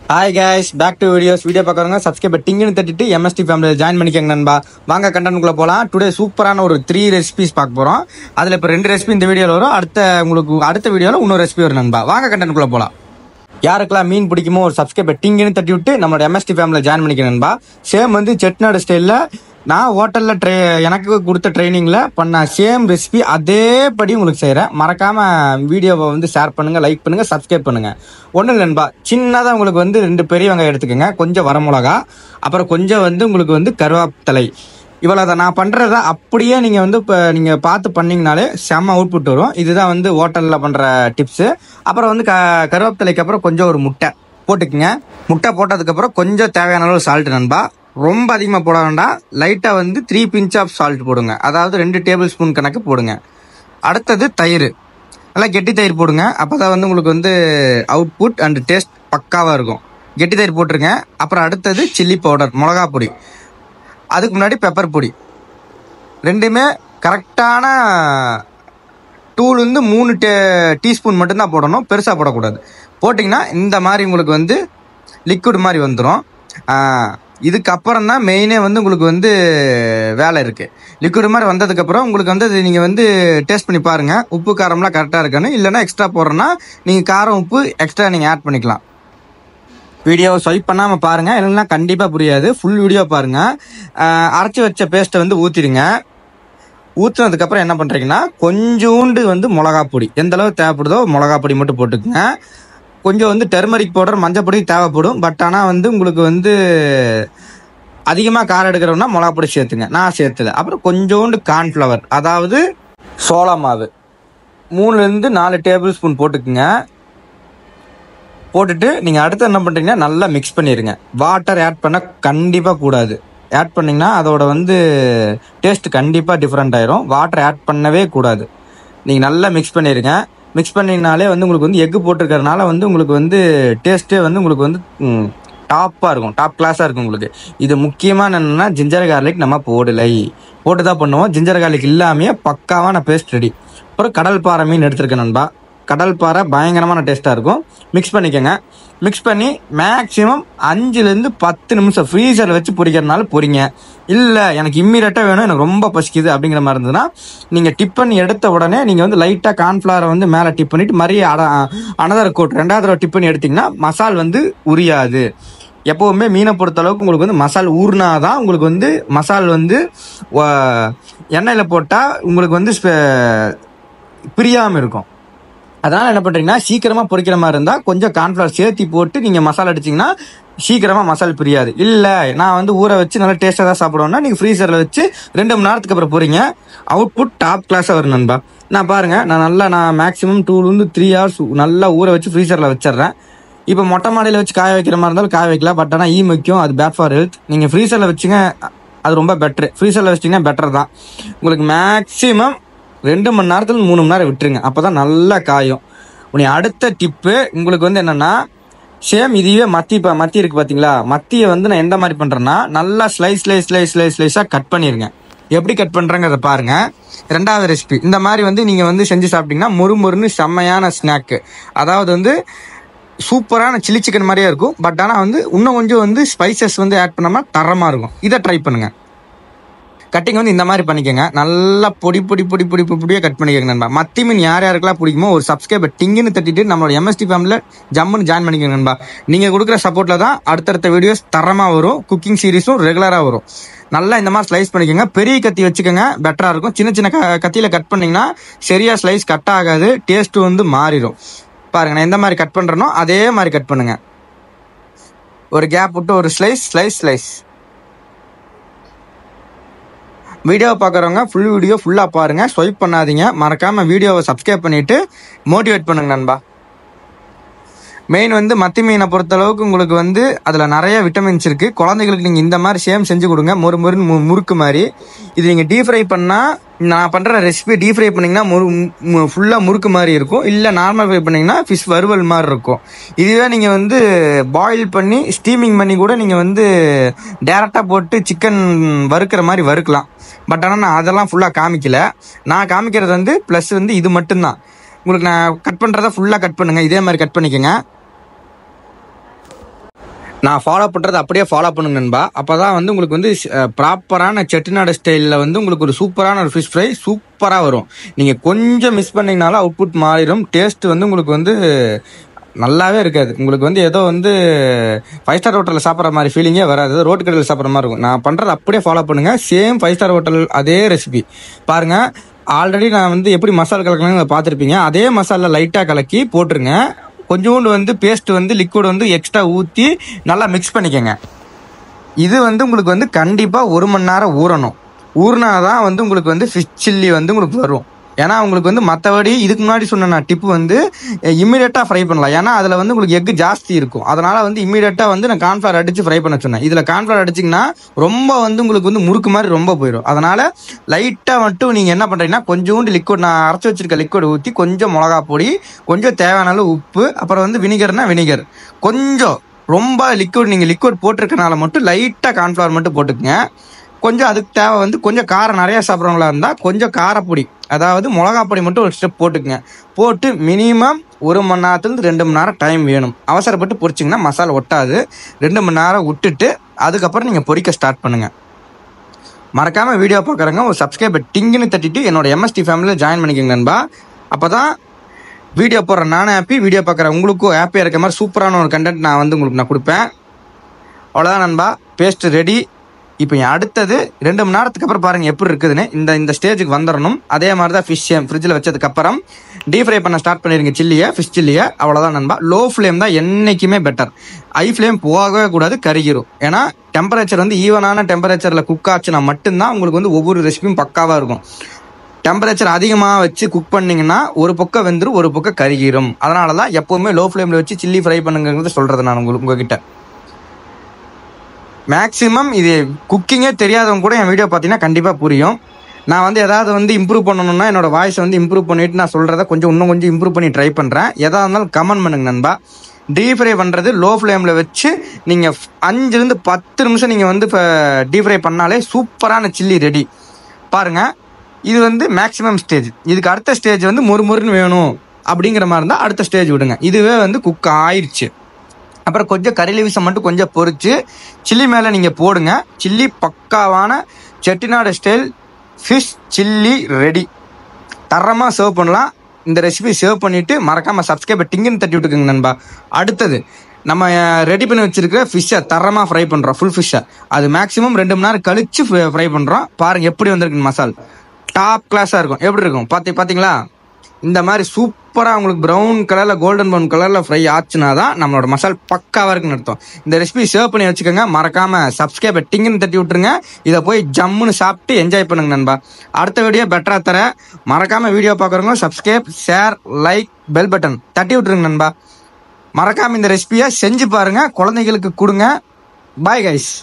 Hi guys, back to video பார்க்குறவங்க subscribe டிங்குன்னு தட்டிட்டு எம்எஸ்டி ஃபேமிலியில் ஜாயின் பண்ணிக்கங்க நண்பா. வாங்க கண்டென்ட்குள்ளே போகலாம். டுடே சூப்பரான ஒரு 3 ரெசிபிஸ் பார்க்க போகிறோம். அதில் இப்போ 2 ரெசிபி இந்த வீடியோவில் வரும். அடுத்த வீடியோவில் இன்னொரு ரெசிபி வரும் நண்பா. வாங்க கண்டென்ட்குள்ளே போகலாம். யாருக்கெல்லாம் மீன் பிடிக்குமோ ஒரு சப்ஸ்கிரைப் டிங்குன்னு தட்டி விட்டு நம்மளோட எம்எஸ்டி ஃபேமிலியில் ஜாயின் பண்ணிக்க நண்பா. சேம் வந்து செட்நாடு ஸ்டைலில் நான் ஹோட்டலில் எனக்கு கொடுத்த ட்ரைனிங்கில் பண்ண சேம் ரெசிபி அதேபடி உங்களுக்கு செய்கிறேன். மறக்காமல் வீடியோவை வந்து ஷேர் பண்ணுங்கள், லைக் பண்ணுங்கள், சப்ஸ்கிரைப் பண்ணுங்கள். ஒன்றும் இல்லை நண்பா, சின்னதாக உங்களுக்கு வந்து 2 பெரிய வெங்காயம் எடுத்துக்கோங்க, கொஞ்சம் வரமிளகா, அப்புறம் கொஞ்சம் வந்து உங்களுக்கு வந்து கருவேப்பிலை. இவ்வளோதான் நான் பண்ணுறத அப்படியே நீங்கள் வந்து இப்போ நீங்கள் பார்த்து பண்ணிங்கனாலே செம்ம அவுட்புட் வரும். இதுதான் வந்து ஹோட்டலில் பண்ணுற டிப்ஸு. அப்புறம் வந்து கருவேப்பிலைக்கு அப்புறம் கொஞ்சம் ஒரு முட்டை போட்டுக்குங்க. முட்டை போட்டதுக்கப்புறம் கொஞ்சம் தேவையான அளவு சால்ட் நண்பா. ரொம்ப அதிகமாக போட வேண்டாம், லைட்டாக வந்து 3 பிஞ்ச் ஆஃப் சால்ட் போடுங்க. அதாவது 2 டேபிள் ஸ்பூன் கணக்கு போடுங்க. அடுத்தது தயிர், நல்லா கெட்டி தயிர் போடுங்க. அப்போ தான் வந்து உங்களுக்கு வந்து அவுட்புட் அண்ட் டேஸ்ட் பக்காவாக இருக்கும். கெட்டி தயிர் போட்டுருங்க. அப்புறம் அடுத்தது சில்லி பவுடர், மிளகா பொடி. அதுக்கு முன்னாடி பெப்பர் பொடி. ரெண்டுமே கரெக்டான 2லேருந்து 3 டீஸ்பூன் மட்டும்தான் போடணும், பெருசாக போடக்கூடாது. போட்டிங்கன்னா இந்த மாதிரி உங்களுக்கு வந்து லிக்விட் மாதிரி வந்துடும். இதுக்கப்புறம் தான் மெயினே வந்து உங்களுக்கு வந்து வேலை இருக்குது. லிக்விட் மாதிரி வந்ததுக்கப்புறம் உங்களுக்கு வந்து அது நீங்கள் வந்து டேஸ்ட் பண்ணி பாருங்கள், உப்பு காரம்லாம் கரெக்டாக இருக்கான்னு. இல்லைன்னா எக்ஸ்ட்ரா போடுறேன்னா நீங்கள் காரம் உப்பு எக்ஸ்ட்ரா நீங்கள் ஆட் பண்ணிக்கலாம். வீடியோவை ஸ்வைப் பண்ணாமல் பாருங்கள், இல்லைன்னா கண்டிப்பாக புரியாது. ஃபுல் வீடியோ பாருங்கள். அரைச்சி வச்ச பேஸ்ட்டை வந்து ஊற்றிடுங்க. ஊற்றினதுக்கப்புறம் என்ன பண்ணுறீங்கன்னா கொஞ்சோண்டு வந்து மிளகா பொடி, எந்த அளவு தேவைப்படுதோ மிளகா பொடி மட்டும் போட்டுக்குங்க. கொஞ்சம் வந்து டெர்மரிக் பவுடர், மஞ்சள் பொடி தேவைப்படும். பட் ஆனால் வந்து உங்களுக்கு வந்து அதிகமாக காரம் எடுக்கிறோம்னா மிளகா பொடி சேர்த்துங்க, நான் சேர்த்துல. அப்புறம் கொஞ்சோண்டு கார்ன்ஃப்ளவர், அதாவது சோள மாவு 3லேருந்து 4 டேபிள் ஸ்பூன் போட்டுக்குங்க. போட்டுட்டு நீங்கள் அடுத்து என்ன பண்ணுறீங்கன்னா நல்லா மிக்ஸ் பண்ணிடுங்க. வாட்டர் ஆட் பண்ண கண்டிப்பாக கூடாது. ஆட் பண்ணிங்கன்னா அதோட வந்து டேஸ்ட் கண்டிப்பாக டிஃப்ரெண்ட் ஆயிரும். வாட்டர் ஆட் பண்ணவே கூடாது. நீங்கள் நல்லா மிக்ஸ் பண்ணிடுங்க. மிக்ஸ் பண்ணிங்கனாலே வந்து உங்களுக்கு வந்து எக்கு போட்டிருக்கறனால வந்து உங்களுக்கு வந்து டேஸ்ட்டே வந்து உங்களுக்கு வந்து டாப்பாக இருக்கும், டாப் கிளாஸாக இருக்கும் உங்களுக்கு. இது முக்கியமாக என்னென்னா ஜிஞ்சர் கார்லிக் நம்ம போட்டு தான் பண்ணுவோம். ஜிஞ்சர் கார்லிக் இல்லாமையே பக்காவான பேஸ்ட் ரெடி. அப்புறம் கடல் பாறை மீன் எடுத்துருக்கேன் நண்பா. கடல் பாறை பயங்கரமான டேஸ்ட்டாக இருக்கும். மிக்ஸ் பண்ணிக்கோங்க. மிக்ஸ் பண்ணி மேக்ஸிமம் 5லேருந்து 10 நிமிஷம் ஃப்ரீசரில் வச்சு பொரிக்கிறதுனால பொரிங்க. இல்லை எனக்கு இம்மீடியட்டாக வேணும், எனக்கு ரொம்ப பசிக்குது அப்படிங்கிற மாதிரி இருந்ததுன்னா நீங்கள் டிப் பண்ணி எடுத்த உடனே நீங்கள் வந்து லைட்டாக கார்ன்ஃப்ளவரை வந்து மேலே டிப் பண்ணிவிட்டு மறுபடியும் அனதர் கோட் 2வது தடவை டிப் பண்ணி எடுத்திங்கன்னா மசால் வந்து உரியாது. எப்போவுமே மீனை பொறுத்த அளவுக்கு உங்களுக்கு வந்து மசால் ஊறினாதான் உங்களுக்கு வந்து மசால் வந்து எண்ணெயில் போட்டால் உங்களுக்கு வந்து பிரியாமல் இருக்கும். அதனால் என்ன பண்ணுறீங்கன்னா சீக்கிரமாக பொரிக்கிற மாதிரி இருந்தால் கொஞ்சம் கார்ன்ஃப்ளவர் சேர்த்தி போட்டு நீங்கள் மசாலா அடிச்சிங்கன்னா சீக்கிரமாக மசால் பிரியாது. இல்லை நான் வந்து ஊற வச்சு நல்லா டேஸ்ட்டாக தான் சாப்பிடுவோன்னா நீங்கள் ஃப்ரீசரில் வச்சு 2 மணி நேரத்துக்கு அப்புறம் பொரிங்க. அவுட்புட் டாப் கிளாஸாக வரும் நண்பா. நான் பாருங்கள், நான் மேக்ஸிமம் 2லேருந்து 3 ஹவர்ஸ் நல்லா ஊற வச்சு ஃப்ரீசரில் வச்சிட்றேன். இப்போ மொட்டை மாடியில் வச்சு காய வைக்கிற மாதிரி இருந்தாலும் காய வைக்கலாம். பட் ஆனால் முக்கியம், அது பேட் ஃபார் ஹெல்த். நீங்கள் ஃப்ரீசரில் வச்சுங்க, அது ரொம்ப பெட்ரு. ஃப்ரீசரில் வச்சிங்கன்னா பெட்டர் தான். உங்களுக்கு மேக்ஸிமம் 2 மணி நேரத்துல 3 மணி நேரம் விட்டுருங்க, அப்போ தான் நல்லா காயும். அடுத்த டிப்பு உங்களுக்கு வந்து என்னென்னா சேம் இதுவே மத்தி இருக்குது பார்த்தீங்களா, மத்தியை வந்து நான் எந்த மாதிரி பண்ணுறேன்னா நல்லா ஸ்லைஸாக கட் பண்ணிடுங்க. எப்படி கட் பண்ணுறேங்கிறத பாருங்கள். 2வது ரெசிபி இந்த மாதிரி வந்து நீங்கள் வந்து செஞ்சு சாப்பிட்டீங்கன்னா மொறுன்னு செம்மையான ஸ்நாக்கு. அதாவது வந்து சூப்பரான சில்லி சிக்கன் மாதிரியே இருக்கும். பட் ஆனால் வந்து இன்னும் கொஞ்சம் வந்து ஸ்பைசஸ் வந்து ஆட் பண்ணாமல் தரமாக இருக்கும். இதை ட்ரை பண்ணுங்கள். கட்டிங் வந்து இந்த மாதிரி பண்ணிக்கோங்க. நல்லா பொடியாக கட் பண்ணிக்கோங்க நண்பா. மத்தி மீன் யாருக்கெல்லாம் பிடிக்குமோ ஒரு சப்ஸ்கிரைப் டிங்குன்னு தட்டிட்டு நம்மளோட எம்எஸ்டி ஃபேமிலியில் ஜம்முன்னு ஜாயின் பண்ணிக்கோங்க நண்பா. நீங்கள் கொடுக்குற சப்போர்ட்டில் தான் அடுத்தடுத்த வீடியோஸ் தரமாக வரும். குக்கிங் சீரீஸும் ரெகுலராக வரும். நல்லா இந்த மாதிரி ஸ்லைஸ் பண்ணிக்கோங்க. பெரிய கத்தி வச்சுக்கோங்க, பெட்டராக இருக்கும். சின்ன கத்தியில் கட் பண்ணிங்கன்னா சரியாக ஸ்லைஸ் கட் ஆகாது, டேஸ்ட்டு வந்து மாறிடும். பாருங்கள், நான் எந்த மாதிரி கட் பண்ணுறேனோ அதே மாதிரி கட் பண்ணுங்கள். ஒரு கேப் விட்டு ஒரு ஸ்லைஸ். வீடியோவை பார்க்குறவங்க ஃபுல் வீடியோ ஃபுல்லாக பாருங்கள், ஸ்வைப் பண்ணாதீங்க. மறக்காமல் வீடியோவை சப்ஸ்கிரைப் பண்ணிவிட்டு மோட்டிவேட் பண்ணுங்க நண்பா. மெயின் வந்து மத்தி மீனை பொறுத்தளவுக்கு உங்களுக்கு வந்து அதில் நிறைய விட்டமின்ஸ் இருக்குது. குழந்தைகளுக்கு நீங்கள் இந்த மாதிரி சேம் செஞ்சு கொடுங்க, முறுக்கு மாதிரி. இது நீங்கள் டீப் ஃப்ரை பண்ணால், நான் பண்ணுற ரெசிபி டீப் ஃப்ரை பண்ணிங்கன்னா ஃபுல்லாக முறுக்கு மாதிரி இருக்கும். இல்லை நார்மல் ஃப்ரை பண்ணிங்கன்னா ஃபிஷ் வறுவல் மாதிரி இருக்கும். இதுவே நீங்கள் வந்து பாயில் பண்ணி ஸ்டீமிங் பண்ணி கூட நீங்கள் வந்து டேரெக்டாக போட்டு சிக்கன் வறுக்கிற மாதிரி வறுக்கலாம். பட் ஆனால் நான் அதெல்லாம் ஃபுல்லாக காமிக்கல. நான் காமிக்கிறது வந்து ப்ளஸ் வந்து இது மட்டும்தான். உங்களுக்கு நான் கட் பண்ணுறத ஃபுல்லாக கட் பண்ணுங்கள், இதே மாதிரி கட் பண்ணிக்கோங்க. நான் ஃபாலோ பண்ணுறது அப்படியே ஃபாலோ பண்ணுங்க நண்பா. அப்போ தான் வந்து உங்களுக்கு வந்து ப்ராப்பரான செட்டிநாடு ஸ்டைலில் வந்து உங்களுக்கு ஒரு சூப்பரான ஒரு ஃபிஷ் ஃப்ரை சூப்பராக வரும். நீங்கள் கொஞ்சம் மிஸ் பண்ணிங்கனாலும் அவுட்புட் மாறிடும். டேஸ்ட் வந்து உங்களுக்கு வந்து நல்லாவே இருக்காது. உங்களுக்கு வந்து ஏதோ வந்து 5 ஸ்டார் ஹோட்டலில் சாப்பிட்ற மாதிரி ஃபீலிங்கே வராது. ரோட்டு கடையில் சாப்பிட்ற மாதிரி இருக்கும். நான் பண்ணுறது அப்படியே ஃபாலோ பண்ணுங்கள். சேம் 5 ஸ்டார் ஹோட்டல் அதே ரெசிபி பாருங்கள். ஆல்ரெடி நான் வந்து எப்படி மசாலா கலக்கணும்னு பார்த்துருப்பீங்க. அதே மசாலா லைட்டாக கலக்கி போட்டுருங்க. கொஞ்சோண்டு வந்து பேஸ்ட் வந்து லிக்விட் வந்து எக்ஸ்ட்ரா ஊற்றி நல்லா மிக்ஸ் பண்ணிக்கோங்க. இது வந்து உங்களுக்கு வந்து கண்டிப்பாக 1 மணி நேரம் ஊறணும். ஊறினாதான் வந்து உங்களுக்கு வந்து ஃபிஷ் சில்லி வந்து உங்களுக்கு வரும். ஏன்னா உங்களுக்கு வந்து மற்றபடி இதுக்கு முன்னாடி சொன்ன நான் டிப்பு வந்து இம்மீடியட்டாக ஃப்ரை பண்ணலாம். ஏன்னா அதில் வந்து உங்களுக்கு எக்கு ஜாஸ்தி இருக்கும். அதனால் வந்து இம்மீடியட்டாக வந்து நான் கார்ன்ஃப்ளவர் அடித்து ஃப்ரை பண்ண சொன்னேன். இதில் கார்ன்ஃப்ளவர் அடிச்சிங்கன்னா ரொம்ப வந்து உங்களுக்கு வந்து முறுக்கு மாதிரி ரொம்ப போயிடும். அதனால் லைட்டாக மட்டும் நீங்கள் என்ன பண்ணுறீங்கன்னா கொஞ்சோண்டு லிக்விட், நான் அரைச்சி வச்சிருக்க லிக்விட் ஊற்றி கொஞ்சம் மிளகா பொடி, கொஞ்சம் தேவையான அளவு உப்பு, அப்புறம் வந்து வினிகர்னா வினிகர், கொஞ்சம் ரொம்ப லிக்விட் நீங்கள் லிக்விட் போட்டிருக்கனால மட்டும் லைட்டாக கார்ன்ஃப்ளவர் மட்டும் போட்டுக்குங்க. கொஞ்சம் அதுக்கு தேவை வந்து கொஞ்சம் காரம் நிறையா சாப்பிட்றவங்களா இருந்தால் கொஞ்சம் காரப்பொடி, அதாவது மிளகா பொடி மட்டும் ஒரு ஸ்டெப் போட்டுக்குங்க. போட்டு மினிமம் 1 மணி நேரத்துலேருந்து 2 மணி நேரம் டைம் வேணும். அவசரப்பட்டு பொரிச்சிங்கன்னா மசாலா ஒட்டாது. 2 மணி நேரம் விட்டுட்டு அதுக்கப்புறம் நீங்கள் பொரிக்க ஸ்டார்ட் பண்ணுங்கள். மறக்காமல் வீடியோ பார்க்குறவங்க ஒரு சப்ஸ்கிரைபர் டிங்குன்னு தட்டிட்டு என்னோட MST ஃபேமிலியில் ஜாயின் பண்ணிக்கோங்க நண்பா. அப்போ தான் வீடியோ போடுற நானும் ஹாப்பி, வீடியோ பார்க்குற உங்களுக்கும் ஹாப்பியாக இருக்க மாதிரி சூப்பரான ஒரு கண்டென்ட் நான் வந்து உங்களுக்கு நான் கொடுப்பேன். அவ்வளோதான் நண்பா, பேஸ்ட் ரெடி. இப்போ அடுத்தது 2 மணி நேரத்துக்கு அப்புறம் பாருங்கள் எப்படி இருக்குதுன்னு. இந்த ஸ்டேஜுக்கு வந்துடணும். அதே மாதிரி தான் ஃபிஷ் ஃப்ரிட்ஜில் வச்சதுக்கப்புறம் டீப் ஃப்ரை பண்ண ஸ்டார்ட் பண்ணிடுங்க ஃபிஷ் சில்லியை. அவ்வளோதான் நண்பா. லோ ஃப்ளேம் தான் என்றைக்குமே பெட்டர். ஹை ஃப்ளேம் போகவே கூடாது, கருகிரும். ஏன்னா டெம்பரேச்சர் வந்து ஈவனான டெம்பரேச்சரில் குக் ஆச்சுன்னா மட்டும்தான் உங்களுக்கு வந்து ஒவ்வொரு ரெசிபியும் பக்காவாக இருக்கும். டெம்பரேச்சர் அதிகமாக வச்சு குக் பண்ணிங்கன்னா ஒரு பக்கம் வெந்துடும், ஒரு பக்கம் கருகிரும். அதனால தான் எப்போவுமே லோ ஃப்ளேமில் வச்சு சில்லி ஃப்ரை பண்ணுங்கிறது சொல்கிறது நான் உங்ககிட்ட. மேக்ஸிமம் இது குக்கிங்கே தெரியாதவங்க கூட என் வீடியோ பார்த்தீங்கன்னா கண்டிப்பாக புரியும். நான் வந்து எதாவது வந்து இம்ப்ரூவ் பண்ணணும்னா என்னோடய வாய்ஸை வந்து இம்ப்ரூவ் பண்ணிவிட்டு நான் சொல்கிறத இன்னும் கொஞ்சம் இம்ப்ரூவ் பண்ணி ட்ரை பண்ணுறேன். எதாக இருந்தாலும் கமெண்ட் பண்ணுங்க நண்பா. டீப் ஃப்ரை பண்ணுறது லோ ஃப்ளேமில் வச்சு நீங்கள் 5லேருந்து 10 நிமிஷம் நீங்கள் வந்து இப்போ டீப் ஃப்ரை பண்ணாலே சூப்பரான சில்லி ரெடி. பாருங்கள், இது வந்து மேக்ஸிமம் ஸ்டேஜ். இதுக்கு அடுத்த ஸ்டேஜ் வந்து மொறுமொறுன்னு வேணும் அப்படிங்கிற மாதிரி இருந்தால் அடுத்த ஸ்டேஜ் விடுங்க. இதுவே வந்து குக் ஆயிடுச்சு. அப்புறம் கொஞ்சம் கறி லீவ்ஸை மட்டும் கொஞ்சம் பொரிச்சு சில்லி மேலே நீங்கள் போடுங்க. சில்லி பக்காவான Chettinad style fish chilli ready. தரமாக சர்வ் பண்ணலாம். இந்த ரெசிபி சேவ் பண்ணிவிட்டு மறக்காமல் சப்ஸ்கிரைபர் டிங்குன்னு தட்டி விட்டுக்குங்க நண்பா. அடுத்தது நம்ம ரெடி பண்ணி வச்சிருக்கிற ஃபிஷ்ஷை தரமாக ஃப்ரை பண்ணுறோம். ஃபுல் ஃபிஷ்ஷை அது மேக்ஸிமம் 2 மணி நேரம் கழித்து ஃப்ரை பண்ணுறோம். பாருங்கள் எப்படி வந்திருக்கு மசால். டாப் கிளாஸாக இருக்கும். எப்படி இருக்கும் பார்த்தீங்களா? இந்த மாதிரி சூப்பராக உங்களுக்கு ப்ரௌன் கலரில் கோல்டன் ப்ரௌன் கலரில் ஃப்ரை ஆச்சுன்னா தான் நம்மளோட மசால் பக்காவாக இருக்குன்னு அர்த்தம். இந்த ரெசிபி சேவ் பண்ணி வச்சுக்கோங்க. மறக்காமல் சப்ஸ்கிரைபர் டிங்குன்னு தட்டி விட்டுருங்க. இதை போய் ஜம்முன்னு சாப்பிட்டு என்ஜாய் பண்ணுங்க நண்பா. அடுத்த வீடியோ பெட்டராக தர மறக்காமல் வீடியோ பார்க்குறவங்க subscribe, share, like, bell button தட்டி விட்டுருங்க நண்பா. மறக்காமல் இந்த ரெசிபியை செஞ்சு பாருங்கள், குழந்தைகளுக்கு கொடுங்க. Bye guys.